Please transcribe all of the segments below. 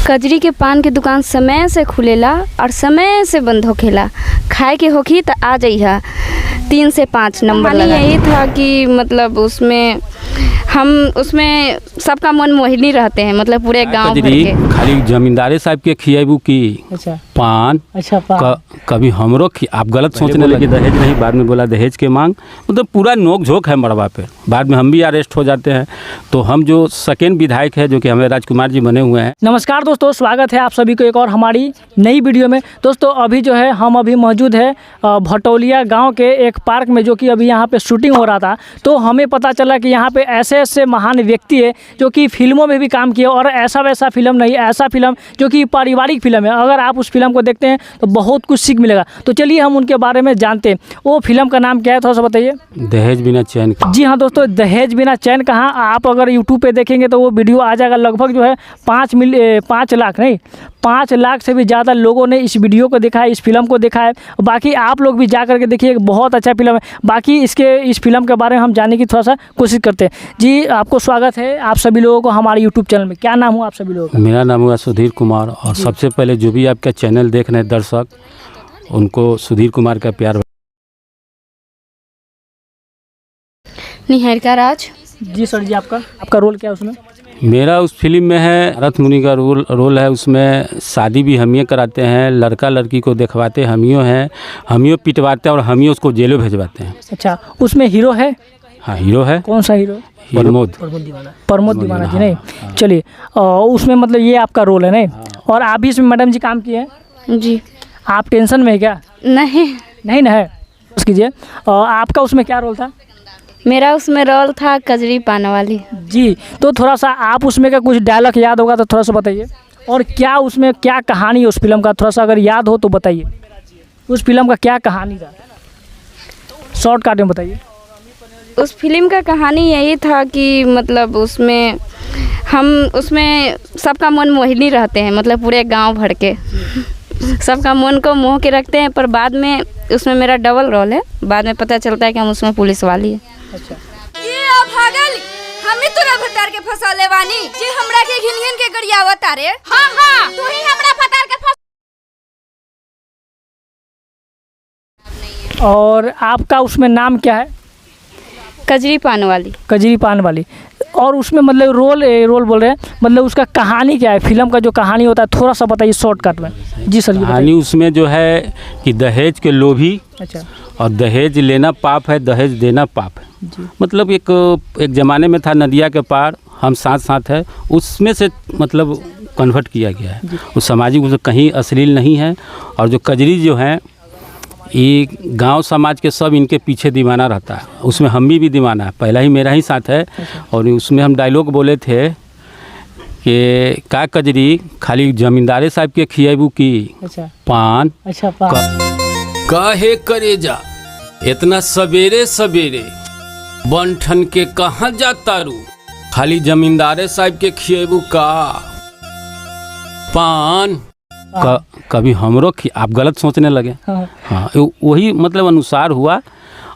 कजरी के पान के दुकान समय से खुलेला और समय से बंद होखेला। खाए के होखी तो आ जाइहा 3 से 5 नंबर लगा। यही था कि मतलब उसमें सबका मन मोहिनी रहते हैं, मतलब पूरे गांव भर के। खाली जमींदारे साहब के खियाबू की अच्छा पान। अच्छा पान। कभी हमरो आप गलत सोचने लगे दहेज नहीं, बाद में बोला दहेज के मांग, मतलब पूरा नोक झोंक है मड़वा पे। बाद में हम भी अरेस्ट हो जाते हैं। तो हम जो सेकेंड विधायक है जो कि हमें राजकुमार जी बने हुए हैं। नमस्कार दोस्तों, स्वागत है आप सभी को एक और हमारी नई वीडियो में। दोस्तों अभी जो है हम अभी मौजूद है भटौलिया गांव के एक पार्क में, जो कि अभी यहाँ पे शूटिंग हो रहा था। तो हमें पता चला कि यहाँ पे ऐसे महान व्यक्ति है जो कि फिल्मों में भी काम किए, और ऐसा वैसा फिल्म नहीं, ऐसा फिल्म जो कि पारिवारिक फिल्म है। अगर आप उस फिल्म को देखते हैं तो बहुत कुछ सीख मिलेगा। तो चलिए हम उनके बारे में जानते हैं। वो फिल्म का नाम क्या है, थोड़ा सा बताइए। दहेज बिना चैन। जी हाँ दोस्तों, दहेज बिना चैन कहाँ, आप अगर यूट्यूब पे देखेंगे तो वो वीडियो आ जाएगा। लगभग जो है 5 लाख से भी ज़्यादा लोगों ने इस वीडियो को देखा है, इस फिल्म को देखा है। बाकी आप लोग भी जा करके देखिए, बहुत अच्छा फिल्म है। बाकी इस फिल्म के बारे में हम जानने की थोड़ा सा कोशिश करते हैं। जी आपको स्वागत है आप सभी लोगों को हमारे यूट्यूब चैनल में। क्या नाम हुआ आप सभी लोगों का? मेरा नाम हुआ सुधीर कुमार। और सबसे पहले जो भी आपका चैनल देख रहे हैं दर्शक, उनको सुधीर कुमार का प्यार। निहारिका राज। जी सर जी, आपका रोल क्या है उसमें? मेरा उस फिल्म में है रथ मुनि का रोल है। उसमें शादी भी हम ही कराते हैं, लड़का लड़की को दिखवाते हम ही हैं, हम ही पिटवाते हैं और हम ही उसको जेलों भेजवाते हैं। अच्छा, उसमें हीरो है? हाँ हीरो है। कौन सा हीरो? प्रमोद दीवाना जी। नहीं चलिए, उसमें मतलब ये आपका रोल है नहीं? और आप भी इसमें मैडम जी काम किए हैं? जी। आप टेंशन में है क्या? नहीं ना है, बस कीजिए। आपका उसमें क्या रोल था? मेरा उसमें रोल था कजरी पान वाली। जी, तो थोड़ा सा आप उसमें का कुछ डायलॉग याद होगा तो थोड़ा सा बताइए। और क्या उसमें क्या कहानी है उस फिल्म का, थोड़ा सा अगर याद हो तो बताइए। उस फिल्म का क्या कहानी था, शॉर्टकट में बताइए। उस फिल्म का कहानी यही था कि मतलब उसमें सबका मन मोहिनी रहते हैं, मतलब पूरे गांव भर के सबका मन को मोह के रखते हैं। पर बाद में उसमें मेरा डबल रोल है। बाद में पता चलता है कि हम उसमें पुलिस वाली है। अच्छा, ये भागल हमें तोरा भतार के फसाले वानी जे हमरा के घिन के गरियावत तारे। हां तू ही हमरा भतार के और आपका उसमें नाम क्या है? कजरी पान वाली। और उसमें मतलब रोल बोल रहे हैं, मतलब उसका कहानी क्या है? फिल्म का जो कहानी होता है थोड़ा सा बताइए शॉर्टकट में। जी सर। कहानी उसमें जो है कि दहेज के लोभी। अच्छा। और दहेज लेना पाप है, दहेज देना पाप है। मतलब एक ज़माने में था नदिया के पार हम साथ है, उसमें से मतलब कन्वर्ट किया गया है। उस सामाजिक उसमें कहीं अश्लील नहीं है। और जो कजरी जो हैं, ये गांव समाज के सब इनके पीछे दीवाना रहता है। उसमें हम भी दीवाना है, पहला ही मेरा ही साथ है। और उसमें हम डायलॉग बोले थे कि का कजरी खाली जमींदारे साहब के खियाबू की पान। अच्छा पान। काहे करेजा इतना सवेरे सवेरे बंठन के कहाँ जाता रू, खाली जमींदारे साहब के खियाबू का पान। कभी हमरो आप गलत सोचने लगे। हाँ वही मतलब अनुसार हुआ।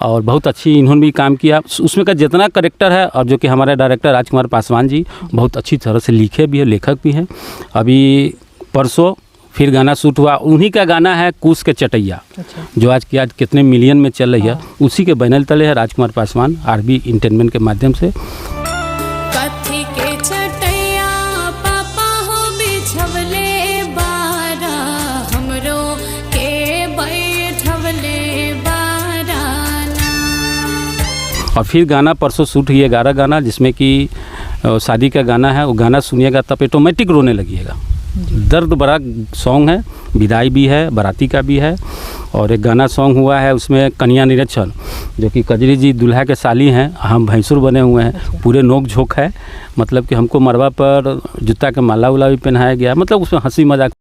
और बहुत अच्छी इन्होंने भी काम किया उसमें का जितना करेक्टर है। और जो कि हमारे डायरेक्टर राजकुमार पासवान जी बहुत अच्छी तरह से लिखे भी है, लेखक भी हैं। अभी परसों फिर गाना शूट हुआ, उन्हीं का गाना है कूस के चटैया। अच्छा। जो आज कितने मिलियन में चल रही है। उसी के बैनर तले है राजकुमार पासवान आरबी एंटरटेनमेंट के माध्यम से। और फिर गाना परसों शूट हुई 11 गाना, जिसमें कि शादी का गाना है। वो गाना सुनिएगा तब ऑटोमेटिक रोने लगिएगा। दर्द भरा सॉन्ग है, विदाई भी है, बाराती का भी है। और एक गाना सॉन्ग हुआ है उसमें कन्या निरीक्षण, जो कि कजरी जी दूल्हा के साली हैं, हम भैंसुर बने हुए हैं। पूरे नोक झोंक है, मतलब कि हमको मरवा पर जूता के माला उला भी पहनाया गया। मतलब उसमें हंसी मजाक।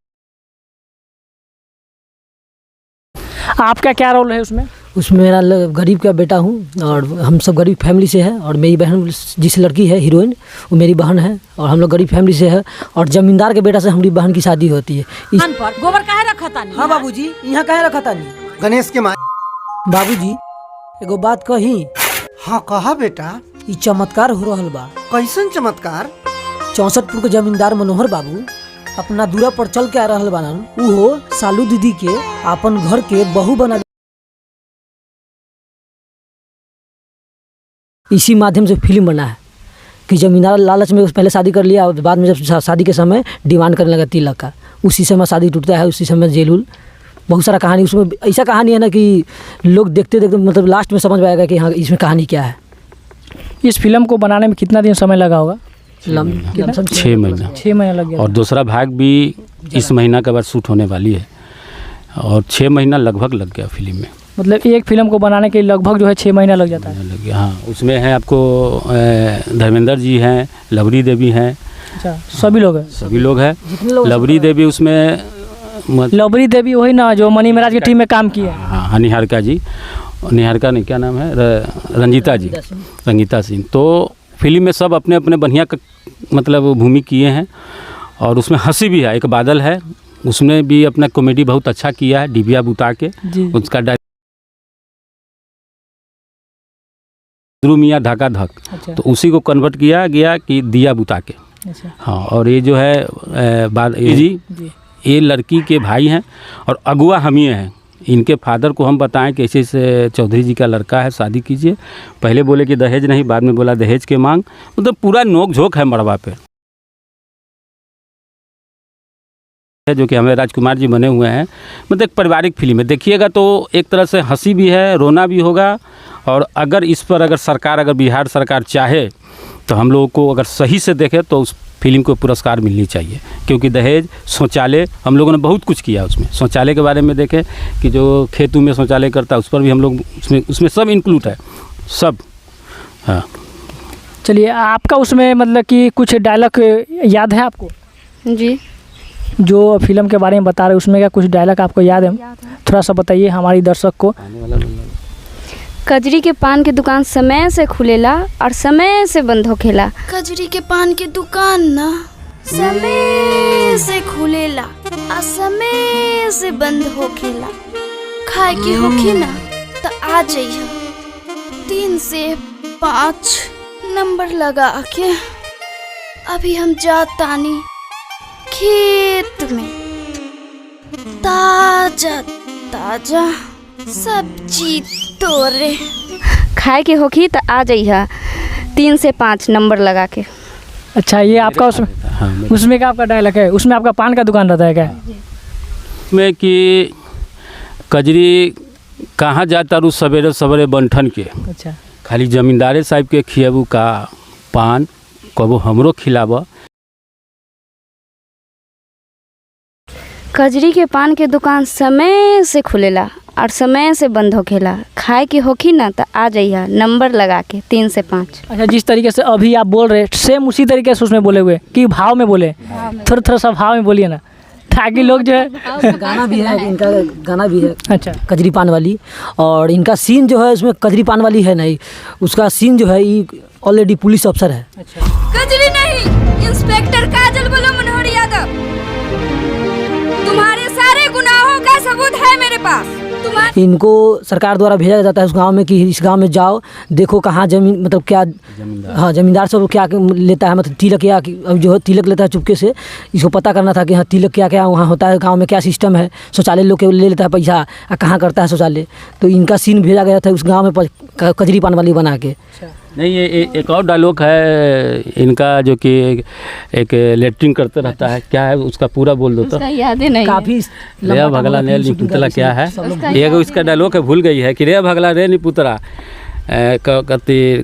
आपका क्या रोल है उसमें? उसमें मेरा गरीब का बेटा हूँ, और हम सब गरीब फैमिली से है। और मेरी बहन जिस लड़की है हीरोइन, वो मेरी बहन है। और हम लोग गरीब फैमिली से है। और जमींदार के बेटा से हमारी बहन की शादी होती है। गोबर काहे रखा तानी? हाँ बाबूजी, यहाँ काहे रखा तानी? गणेश के माँ। बाबूजी एगो बात कही। हाँ कहा बेटा। ये चमत्कार हो रहल बा। कैसन चमत्कार? 64 के जमींदार मनोहर बाबू अपना दूरा पर चल के आ रहल बानन, उहो सालू दीदी के अपन घर के बहू बना, इसी माध्यम से फिल्म बना है कि जमींदार लालच में पहले शादी कर लिया और बाद में जब शादी के समय डिमांड करने लगा तिलक का, उसी समय शादी टूटता है, उसी समय जेल उल, बहुत सारा कहानी उसमें। ऐसा कहानी है ना कि लोग देखते देखते मतलब लास्ट में समझ पाएगा कि हाँ इसमें कहानी क्या है। इस फिल्म को बनाने में कितना दिन समय लगा होगा? 6 महीना। 6 महीना लग गया। और दूसरा भाग भी इस महीना के बाद शूट होने वाली है और 6 महीना लगभग लग गया फिल्म में। मतलब एक फिल्म को बनाने के लगभग जो है 6 महीना लग जाता है। लग गया, हाँ। उसमें है आपको धर्मेंद्र जी हैं, लवरी देवी हैं। अच्छा, सभी लोग हैं? सभी लोग हैं। लवरी देवी उसमें लवरी देवी वही ना जो मनी महाराज की टीम में काम की है? हाँ, निहारिका जी, निहारिका नहीं, क्या नाम है, रंजीता जी, रंजीता सिंह। तो फिल्म में सब अपने अपने बढ़िया मतलब भूमि किए हैं और उसमें हंसी भी है। एक बादल है, उसमें भी अपना कॉमेडी बहुत अच्छा किया है, डिबिया बुता के। उसका मियाँ धका धक। अच्छा। तो उसी को कन्वर्ट किया गया कि दिया बुता के। अच्छा। हाँ, और ये जो है ये जी ये लड़की के भाई हैं और अगुआ हम ही हैं। इनके फादर को हम बताएं कि ऐसे से चौधरी जी का लड़का है, शादी कीजिए। पहले बोले कि दहेज नहीं, बाद में बोला दहेज के मांग। मतलब पूरा नोक झोंक है मड़वा पे, जो कि हमें राजकुमार जी बने हुए हैं। मतलब एक पारिवारिक फिल्म है, देखिएगा तो एक तरह से हंसी भी है, रोना भी होगा। और अगर इस पर अगर सरकार, अगर बिहार सरकार चाहे तो हम लोगों को अगर सही से देखे तो उस फिल्म को पुरस्कार मिलनी चाहिए। क्योंकि दहेज, शौचालय, हम लोगों ने बहुत कुछ किया उसमें। शौचालय के बारे में देखें कि जो खेतों में शौचालय करता है उस पर भी हम लोग उसमें सब इंक्लूड है, सब। हाँ, चलिए, आपका उसमें मतलब कि कुछ डायलॉग याद है आपको? जी, जो फिल्म के बारे में बता रहे हैं उसमें क्या कुछ डायलॉग आपको याद है? थोड़ा सा बताइए हमारी दर्शक को। कजरी के पान की दुकान समय से खुलेला और समय से बंद होखेला। कजरी के पान के दुकान ना समय से खुलेला और समय से बंद होखेला। खाए के होखी ना तो आ जाइए 3 से 5 नंबर लगा के। अभी हम जातानी खेत में ताजा ताजा सब्जी तोरे। खाए के होखी तो आ जाइए 3 से 5 नंबर लगा के। अच्छा, ये आपका उसमें क्या आपका डायलॉग है? उसमें आपका पान का दुकान रहता है क्या? उसमें कि कजरी कहाँ जाता रू सवेरे सवेरे बंठन के। अच्छा। खाली जमींदारे साहब के खियाबू का पान, कबो हमरो खिलाब। कजरी के पान के दुकान समय से खुलेला और समय से बंद होखेला। खाए की होखी ना तो आ जाइए नंबर लगा के 3 से 5। अच्छा, जिस तरीके से अभी आप बोल रहे सेम उसी तरीके से उसमें बोले हुए कि भाव में बोले? थोड़ा सा भाव में बोलिए ना, ताकि लोग जो है। गाना भी है, इनका गाना भी है। अच्छा। कजरी पान वाली, और इनका सीन जो है उसमें कजरी पान वाली है नहीं, उसका सीन जो है ये ऑलरेडी पुलिस अफसर है। अच्छा। कजरी नहीं, इंस्पेक्टर काजल बोलो मनोहर यादव। तुम्हारे सारे गुनाहों का सबूत है मेरे पास। इनको सरकार द्वारा भेजा जाता है उस गांव में कि इस गांव में जाओ, देखो कहाँ जमीन, मतलब क्या, हाँ जमींदार सब क्या लेता है, मतलब तिलक या अब जो तिलक लेता है चुपके से। इसको पता करना था कि हाँ तिलक क्या क्या वहाँ होता है, गांव में क्या सिस्टम है, शौचालय लोग के ले लेता है पैसा, कहाँ करता है शौचालय। तो इनका सीन भेजा गया था उस गाँव में कजरी पान वाली बना के। नहीं, ये एक और डायलॉग है इनका जो कि एक लेटरिंग करते रहता है, क्या है उसका पूरा बोल दो तो। याद ही नहीं। काफी रे भगला ने निपुतरा क्या है, एक उसका डायलॉग है, भूल गई है कि रे भगला रे निपुतरा कहते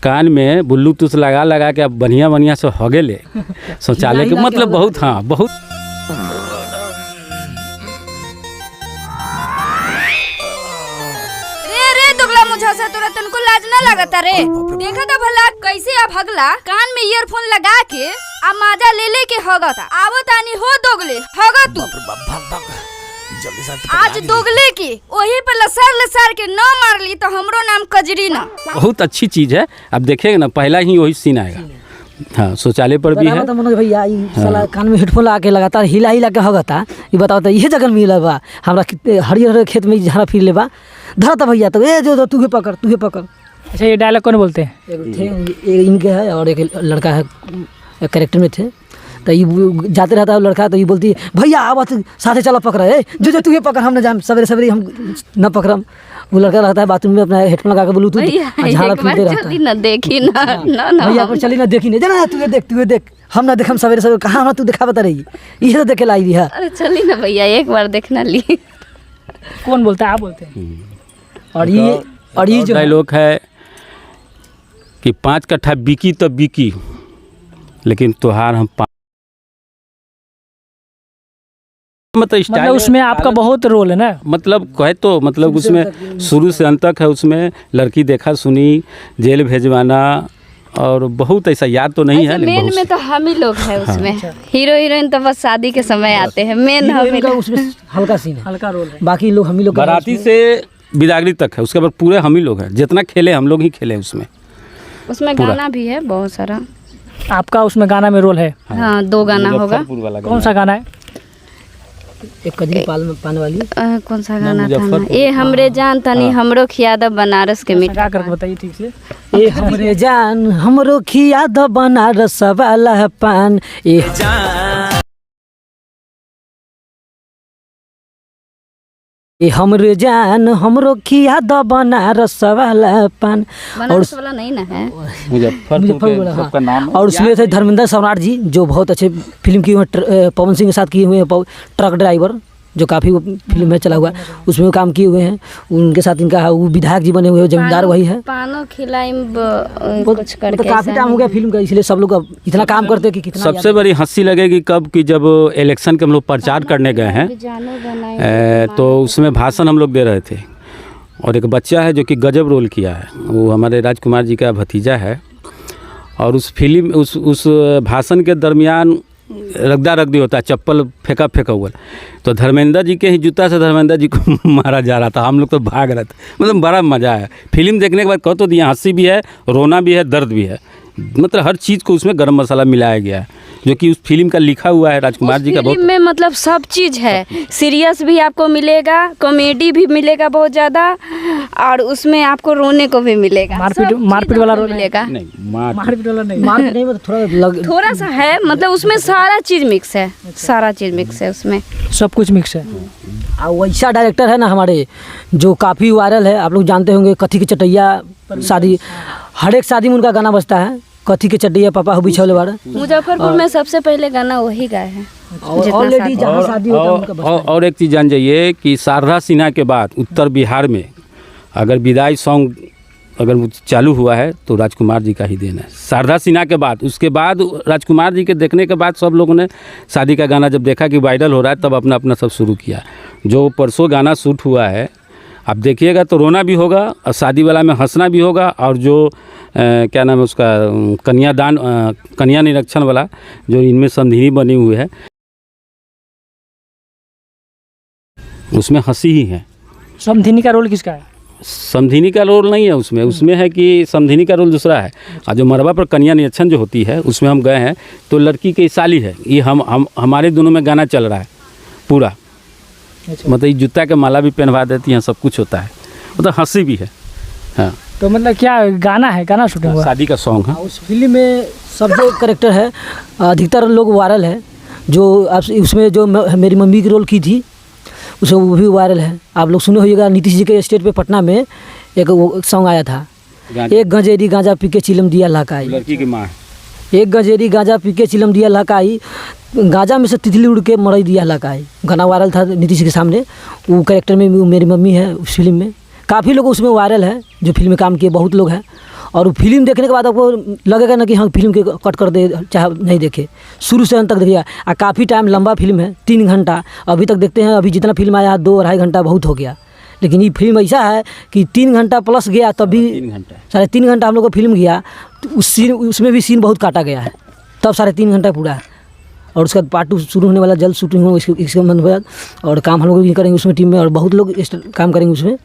कान में ब्लूटूथ लगा लगा के अब बढ़िया बढ़िया से हगे ले शौचालय के, मतलब बहुत, हाँ बहुत। मुझे से तोरा तनको लाज ना लगता रे? देखा तो भला कैसे अब हगला कान में ईयरफोन लगा के आ माजा ले ले के हगता। आवत आनी हो दोगले हगा तू आज दोगले की वही पर लसार के न मार ली तो हमरो नाम कजरी ना। बहुत अच्छी चीज है, अब देखेंगे ना, पहला ही वही सीन आएगा। हाँ, शौचालय पर भी है। तो मनोज भैया साला कान में हेडफोन लगा के लगातार हिला हिला के हगता। ये बताओ तो ये जगह मिला बा हमरा हरियर खेत में जहाँ फिर ले बा धरता भैया, तो ये जो तू पकड़। अच्छा, ये डायलॉग कौन बोलते हैं? इनके है और एक लड़का है कैरेक्टर में थे, तो ये जाते रहता है लड़का, तो ये बोलती है भैया आवा तू साथे चला पकड़ा है, जो तू ये पकड़, हम न जान सवेरे सवेरे हम न पकड़म। वो लड़का रहता है बाथरूम में अपना हेडफोन लगा के ब्लूटूथ झाड़ा फूलते रहता है। ना देखी ना ना भैया पर चली ना देखी नहीं जाना, तू देख हम ना देखम सवेरे सवेरे कहाँ हम तू देखा बता रही ये तो देखे लाई है। अरे चली ना भैया एक बार देखना ली। कौन बोलता है? आप बोलते हैं। और ये जो डायलॉग है कि 5 कट्ठा बिकी तो बिकी, लेकिन त्योहार हम मतलब उसमें आपका बहुत रोल है ना, मतलब कहे तो मतलब उसमें शुरू से अंत तक है। उसमें लड़की देखा सुनी, जेल भेजवाना, और बहुत ऐसा याद तो नहीं है, लेकिन मेन में तो हम ही लोग हैं उसमें। हीरो हीरोइन तो बस शादी के समय आते हैं, मेन हम ही। उसमें हल्का सीन है, हल्का रोल है। बाकी लोग हम ही लोग बाराती से बिदागरी तक है, उसके बाद पूरे हम ही लोग हैं। जितना खेले हम लोग ही खेले उसमें। उसमें गाना भी है बहुत सारा। आपका उसमें गाना में रोल है? हाँ 2 गाना होगा। मुजफ्फरपुर वाला कौन सा गाना है? एक कजरी पान वाली कौन सा गाना था ना? ये हमरे जान तनी हमरो खियादा बनारस के गा करके बताइए ठीक से। ए हमरे जान हमरो खिया द बनारस वाला पान, ए हमरे जान हमरो खिया द बनारस वाला पान। बनारस वाला नहीं ना है, मुजफ्फरपुर के सबका नाम। और उसमें थे धर्मेंद्र सम्राट जी जो बहुत अच्छे फिल्म किए हुए, पवन सिंह के साथ किए हुए हैं, ट्रक ड्राइवर जो काफ़ी फिल्म में चला हुआ है, उसमें वो काम किए हुए हैं। उनके साथ इनका वो विधायक जी बने हुए हैं, जमींदार वही है। पानो खिलाई कुछ करके काफ़ी टाइम हो गया फिल्म का, इसलिए सब लोग अब इतना काम करते हैं कि कितना सबसे बड़ी हंसी लगेगी कब कि जब इलेक्शन के हम लोग प्रचार करने गए हैं, तो उसमें भाषण हम लोग दे रहे थे, और एक बच्चा है जो कि गजब रोल किया है, वो हमारे राजकुमार जी का भतीजा है। और उस फिल्म उस भाषण के दरमियान रगदा रगदी होता है, चप्पल फेंका हुआ, तो धर्मेंद्र जी के ही जूता से धर्मेंद्र जी को मारा जा रहा था। हम लोग तो भाग रहे थे, मतलब बड़ा मज़ा आया। फिल्म देखने के बाद कहो तो दिया हंसी भी है, रोना भी है, दर्द भी है, मतलब हर चीज़ को उसमें गरम मसाला मिलाया गया है, जो कि उस फिल्म का लिखा हुआ है राजकुमार जी का। बहुत में मतलब सब चीज़ है, सीरियस भी आपको मिलेगा, कॉमेडी भी मिलेगा बहुत ज़्यादा, और उसमें आपको रोने को भी मिलेगा। मारपीट वाला रोल मिलेगा नहीं, मारपीट वाला नहीं, मार्क नहीं मतलब थोड़ा सा है, मतलब उसमें सारा चीज़ मिक्स है, सारा चीज़ मिक्स है उसमें, सब कुछ मिक्स है। वैसा डायरेक्टर है ना हमारे जो काफ़ी वायरल है, आप लोग जानते होंगे, कथी के चटैया शादी, हर एक शादी में उनका गाना बजता है, कथी के चटैया पापा हो बिछौले वाला। मुजफ्फरपुर में सबसे पहले गाना वही गाए हैं। ऑलरेडी जहाँ शादी होता है उनका बजता है। और एक चीज़ जान जाइए कि शारदा सिन्हा के बाद उत्तर बिहार में अगर विदाई सॉन्ग अगर वो चालू हुआ है तो राजकुमार जी का ही देन है। शारदा सिन्हा के बाद, उसके बाद राजकुमार जी के देखने के बाद सब लोगों ने शादी का गाना जब देखा कि वायरल हो रहा है, तब अपना अपना सब शुरू किया। जो परसों गाना शूट हुआ है, आप देखिएगा तो रोना भी होगा, और शादी वाला में हंसना भी होगा, और जो क्या नाम है उसका कन्यादान कन्या निरीक्षण वाला जो इनमें संधिनी बनी हुई है, उसमें हंसी ही है। समधिनी का रोल किसका है? समधिनी का रोल नहीं है उसमें, उसमें है कि समधिनी का रोल दूसरा है। और जो मरवा पर कन्या निरीक्षण जो होती है उसमें हम गए हैं, तो लड़की की साली है ये, हम हमारे दोनों में गाना चल रहा है पूरा। मतलब ये जूता के माला भी पहनवा देती हैं, सब कुछ होता है, मतलब हंसी भी है। हाँ, तो मतलब क्या गाना है, गाना शूटिंग हुआ? शादी का सॉन्ग है। उस फिल्म में सब जो करेक्टर है अधिकतर लोग वायरल है। जो उसमें जो मेरी मम्मी की रोल की थी उसे वो भी वायरल है। आप लोग सुने होइएगा, नीतीश जी के स्टेज पे पटना में एक वो सॉन्ग आया था, एक गंजेरी गांजा पी के चिलम दिया लहकाई। लड़की की माँ, एक गंजेरी गांजा पी के चिलम दिया लहकाई, गांजा में से तितली उड़ के मरई दिया लहकाई। गाना वायरल था नीतीश के सामने, वो कैरेक्टर में मेरी मम्मी है उस फिल्म में। काफ़ी लोग उसमें वायरल है जो फिल्म में काम किए, बहुत लोग हैं। और वो फिल्म देखने के बाद आपको लगेगा ना कि हाँ फिल्म के कट कर दे, चाहे नहीं देखे, शुरू से अंत तक देखिए। और काफ़ी टाइम लंबा फिल्म है, 3 घंटा अभी तक देखते हैं। अभी जितना फिल्म आया 2-2.5 घंटा बहुत हो गया, लेकिन ये फिल्म ऐसा है कि 3 घंटा प्लस गया, तब भी 3.5 घंटा हम लोग को फिल्म गया, तो उसमें भी सीन बहुत काटा गया है, तब 3.5 घंटा पूरा है। और उसका पार्ट 2 शुरू होने वाला, जल्द शूटिंग हो इसके मन बाद, और काम हम लोग भी करेंगे उसमें, टीम में, और बहुत लोग काम करेंगे उसमें,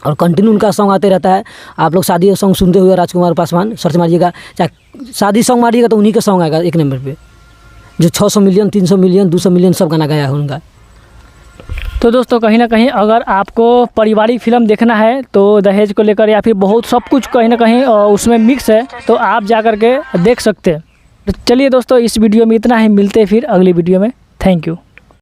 और कंटिन्यू उनका सॉन्ग आते रहता है। आप लोग शादी का सॉन्ग सुनते हुए राजकुमार पासवान सर्च मारिएगा, चाहे शादी सॉन्ग मारिएगा तो उन्हीं का सॉन्ग आएगा 1 नंबर पे, जो 600 मिलियन 300 मिलियन 200 मिलियन सब गाना गाया है उनका। तो दोस्तों कहीं ना कहीं अगर आपको पारिवारिक फिल्म देखना है तो दहेज को लेकर या फिर बहुत सब कुछ कहीं ना कहीं उसमें मिक्स है, तो आप जा कर के देख सकते हैं। तो चलिए दोस्तों, इस वीडियो में इतना ही, मिलते हैं फिर अगली वीडियो में। Thank you.